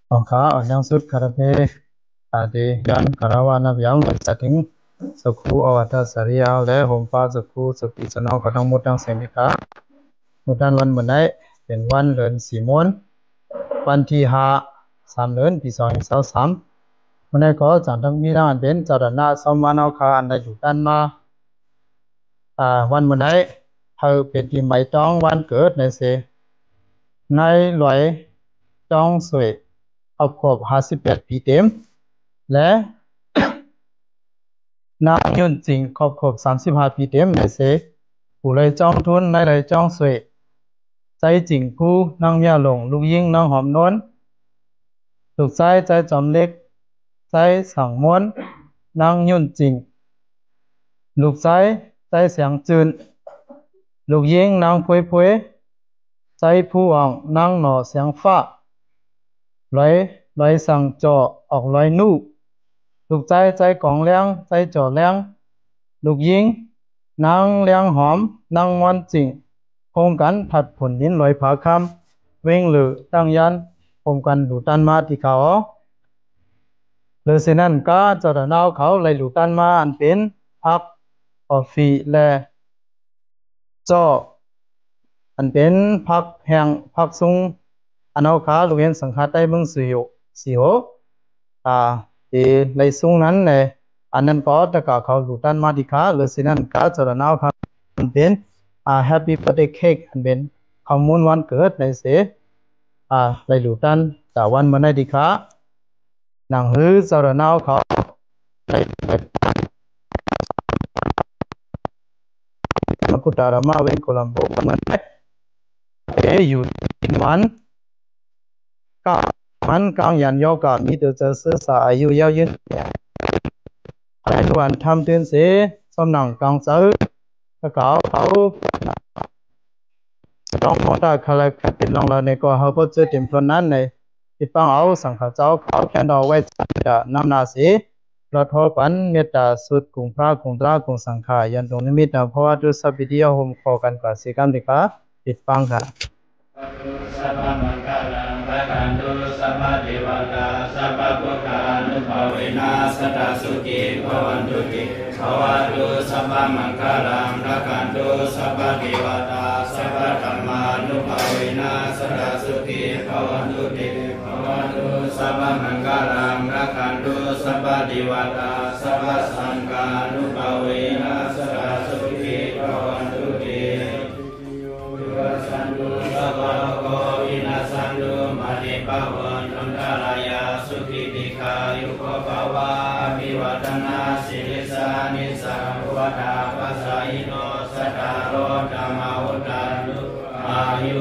Oka yang sud karape ade yan karawana yang setting suku awata saria le hompa suku suki sanau kadang mudang semika mudan wan menaiเป็นวันเดือนสี่ม้วนวันที่ห้าสามเดือนปี2023วันนี้ก็จัดตั้งมีร้านเป็นจารณะสมวันเอาคาอันใดอยู่ด้านมาวันวันนี้เธอเป็นที่ไม่ต้องวันเกิดในเสในหลวยจ้องสวยเอาครบ58 ปีเต็มและนางยุนจริงครบ35 ปีเต็มในเสผู้เลยจ้องทุนในเลยจ้องสวยใจจริงผู้นางยาหลงลูกยิ่งนางหอมนวลลูกชายใจจอมเล็กใจสังม้วนนางยุ่นจริงลูกชายใจเสียงจืนลูกยิงนางพวยพวยใจผู้อ่องนางหน่อเสียงฟ้าลอยสั่งจ่อออกลอยนู่ลูกใจกองเลี้ยงใจจ่อเลี้ยงลูกยิงนางเลี้ยงหอมนางมวนจริงโครงกันผัดผลดินลอยผาคำเวงหรือตั้งยันโครงกันดูตันมาที่เขาหรือเช่นนั้นก็จะระนาวเขาเลยดูตันมาอันเป็นพักออฟฟีและจ่ออันเป็นพักแห่งพักซุงอันเอาขาลูกเห็นสังฆาใต้เมืองสิโหที่ในซุงนั้นเลยอันนั้นก็จะกล่าวเขาดูตันมาที่ขาหรือเช่นนั้นก็จะระนาวเขาอันเป็นHappy Birthday Cake อันเป็นข้อมูลวันเกิดในเสในหลูตันแต่วันมันได้ดีค่ะหนังหื้อจารณาวเขามากุตารามาเวนโคลัมโบมันอยู่ที่มันก็มันกลางยันยอกามีตัวเจอสื่อสารอายุยาวยืนแต่ทุกวันทำเตือนเสียสมหนังกลางซื้อก็เขาต้องมองตาเขาเลยติดลงแล้วในก็เขาพอเจอเต็มพลนั้นในที่ปังเอาสังขเจ้าเขาแค่ดอกไว้จะนำนาสีเราทอปันเมตตาสุดกุงพระกุงตรากุงสังขารยันตรงนิมิตเพราะว่าดูสัพพิเดียวหมขอกันกว่าสิกรรมดีค่ะติดปังค่ะสัพพมังคลังพระกันตุสัพพเทวตาสัพพพุทธานุภาเวนะสัตตสุขีภวันตุติภวตุสัพพมังคลังพระกันตุสัพพเทวตาสัพพธัมมานุภาเวนะสัตตสุขีภวันตุติภวตุสัพพมังคลังพระกันตุสัพพเทวตาสัพพสังฆานุภาเวนะสัตตสุขีภวันตุติสันตุสัพพะโกวินาสันตุมานิภาวันอันตรายาสุขิติคายุโกภาวะภิวัตนาสิริสานิสังวัฏาปัสสะอิโนสัทธาโรธรรมะอุตตานุอายุ